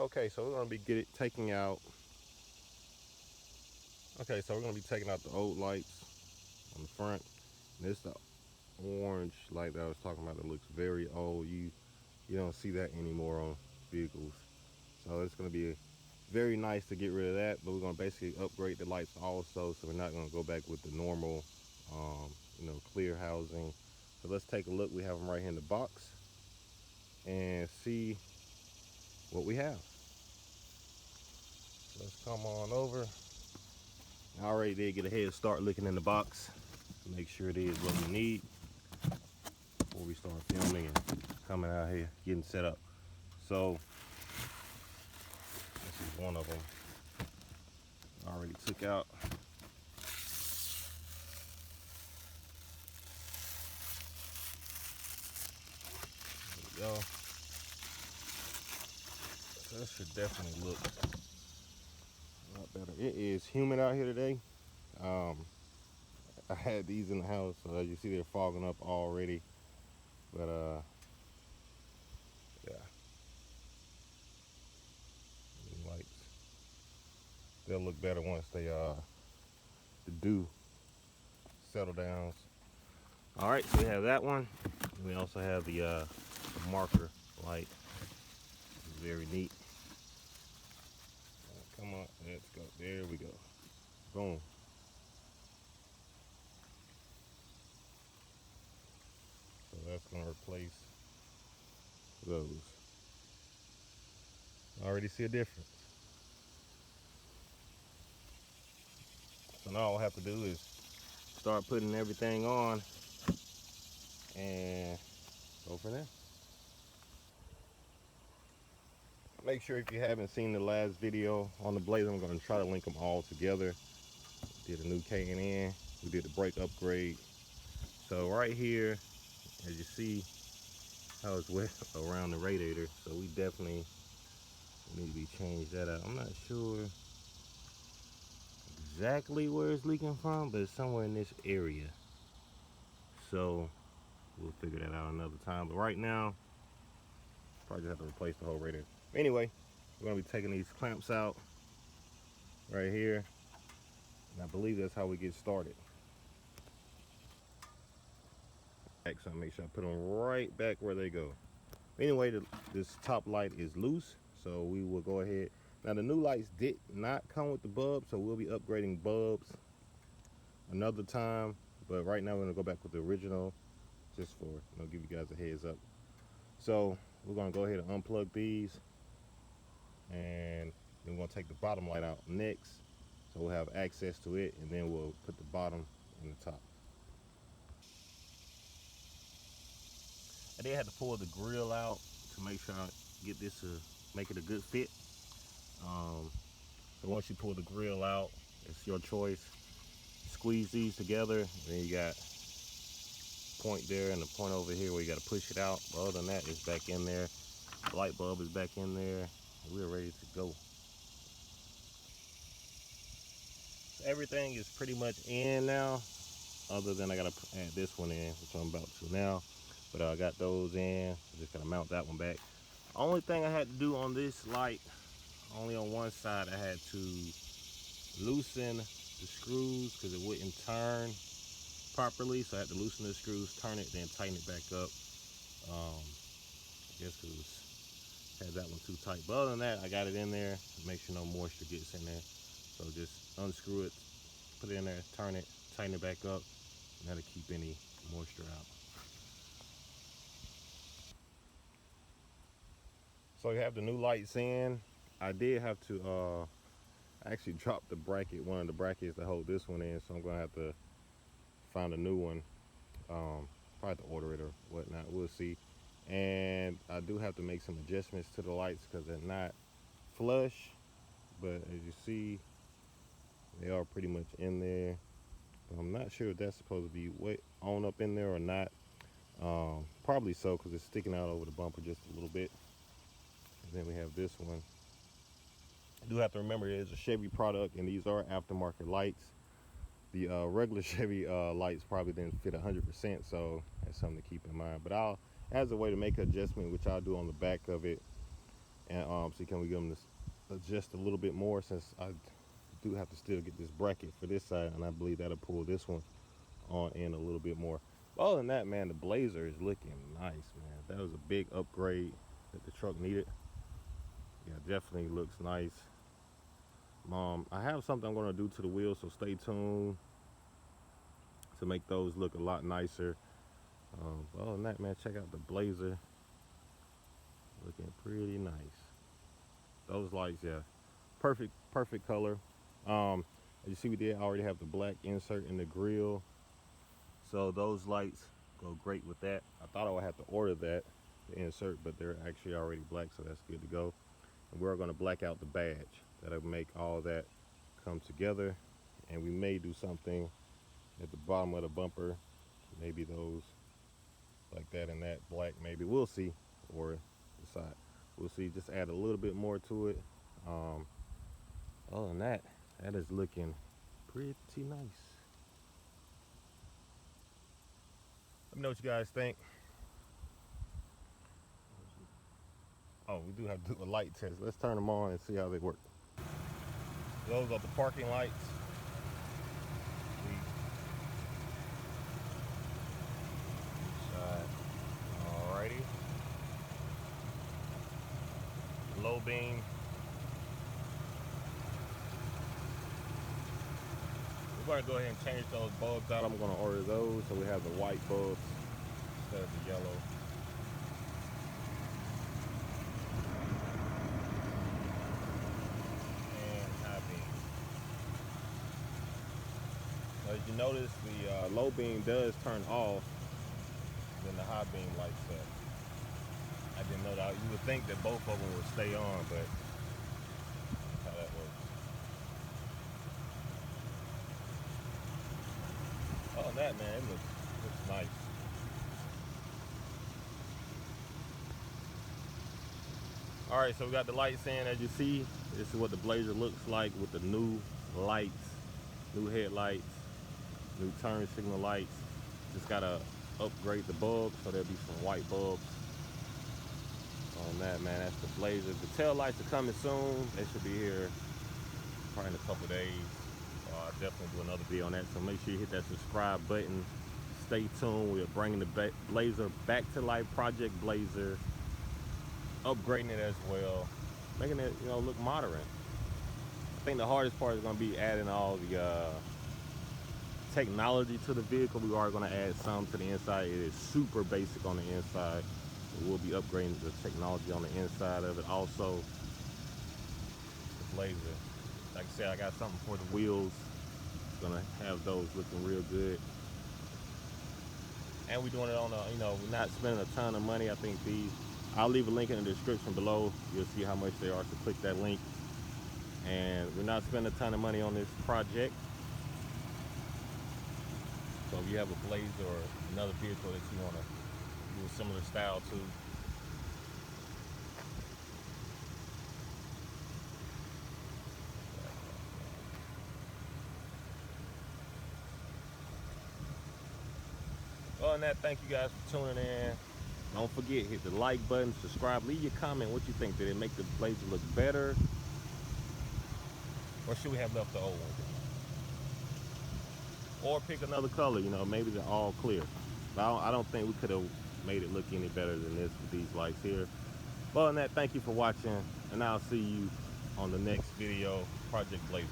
Okay, so we're gonna be taking out. Okay, so we're gonna be taking out the old lights on the front. And this the orange light that I was talking about that looks very old. You don't see that anymore on vehicles. So it's gonna be very nice to get rid of that, but we're gonna basically upgrade the lights also. So we're not gonna go back with the normal, clear housing. So let's take a look. We have them right here in the box and see what we have. Let's come on over. I already did get a head start looking in the box to make sure it is what we need before we start filming and coming out here getting set up. So this is one of them. I already took out. There we go. So that should definitely look a lot better. It is humid out here today. I had these in the house, so as you see, they're fogging up already. But yeah, these lights, they'll look better once they the dew settle down. All right, so we have that one. We also have the marker light. It's very neat. Come on, let's go. There we go. Boom. So that's gonna replace those. I already see a difference. So now all I have to do is start putting everything on and go from there. Make sure if you haven't seen the last video on the Blazer, I'm going to try to link them all together. Did a new K&N. We did the brake upgrade. So right here, as you see how it's wet around the radiator, so we definitely need to be changed that out. I'm not sure exactly where it's leaking from, but it's somewhere in this area. So we'll figure that out another time. But right now, probably just have to replace the whole radiator. Anyway, we're going to be taking these clamps out right here. And I believe that's how we get started. So I make sure I put them right back where they go. Anyway, this top light is loose, so we will go ahead. Now the new lights did not come with the bulbs, so we'll be upgrading bulbs another time. But right now we're gonna go back with the original, just for give you guys a heads up. So we're gonna go ahead and unplug these, and then we're gonna take the bottom light out next, so we'll have access to it, and then we'll put the bottom and the top. I did have to pull the grill out to make sure I get this to make it a good fit. So once you pull the grill out, it's your choice. Squeeze these together, then you got point there and the point over here where you got to push it out. But other than that, it's back in there. The light bulb is back in there. We're ready to go. So everything is pretty much in now, other than I got to add this one in, which I'm about to now. But I got those in. Just gotta mount that one back. Only thing I had to do on this light, only on one side, I had to loosen the screws because it wouldn't turn properly. So I had to loosen the screws, turn it, then tighten it back up. I guess because it had that one too tight. But other than that, I got it in there. Make sure no moisture gets in there. So just unscrew it, put it in there, turn it, tighten it back up, and that'll keep any moisture out. So you have the new lights in. I did have to actually drop the bracket, one of the brackets to hold this one in, so I'm gonna have to find a new one. Probably have to order it or whatnot, we'll see. And I do have to make some adjustments to the lights because they're not flush, but as you see, they are pretty much in there. But I'm not sure if that's supposed to be way on up in there or not. Probably so, because it's sticking out over the bumper just a little bit. And then we have this one. I do have to remember it is a Chevy product, and these are aftermarket lights. The regular Chevy lights probably didn't fit 100%, so that's something to keep in mind. But as a way to make an adjustment, which I'll do on the back of it, and see, can we get them to adjust a little bit more, since I do have to still get this bracket for this side, and I believe that'll pull this one on in a little bit more. But other than that, man, the Blazer is looking nice, man. That was a big upgrade that the truck needed. Yeah, definitely looks nice. I have something I'm gonna do to the wheels, so stay tuned to make those look a lot nicer. But other than that, man, check out the Blazer. Looking pretty nice. Those lights, yeah, perfect color. As you see, we did already have the black insert in the grill, so those lights go great with that. I thought I would have to order that, the insert, but they're actually already black, so that's good to go. And we're going to black out the badge. That'll make all that come together, and we may do something at the bottom of the bumper, maybe those like that and that black, maybe, we'll see, or the side, we'll see. Just add a little bit more to it. Other than that, that is looking pretty nice. Let me know what you guys think. Oh, we do have to do a light test. Let's turn them on and see how they work. Those are the parking lights. Alrighty. Low beam. We're going to go ahead and change those bulbs out. I'm going to order those so we have the white bulbs instead of the yellow. And high beam. As you notice, the low beam does turn off, then the high beam lights up. I didn't know that. You would think that both of them would stay on, but that's how that works. Other than that, man, it looks nice. All right, so we got the lights in. As you see, this is what the Blazer looks like with the new lights, new headlights, new turn signal lights. Just gotta upgrade the bulbs, so there'll be some white bulbs on that, man. That's the Blazer. The tail lights are coming soon. They should be here probably in a couple days. I'll definitely do another video on that, so make sure you hit that subscribe button. Stay tuned. We're bringing the Blazer back to life, Project Blazer, upgrading it as well, making it, you know, look modern. I think the hardest part is going to be adding all the technology to the vehicle. We are going to add some to the inside. It is super basic on the inside. We'll be upgrading the technology on the inside of it. Also, the Blazer, like I said, I got something for the wheels. Gonna have those looking real good. And we're doing it on a, you know, we're not spending a ton of money. I think I'll leave a link in the description below. You'll see how much they are, so click that link. And we're not spending a ton of money on this project. So if you have a Blazer or another vehicle that you want to do a similar style to, other than that, thank you guys for tuning in. Don't forget, hit the like button, subscribe, leave your comment what you think. Did it make the Blazer look better, or should we have left the old one? Or pick another color, you know, maybe they're all clear. But I don't think we could have made it look any better than this with these lights here. But other than that, thank you for watching, and I'll see you on the next video, Project Blazer.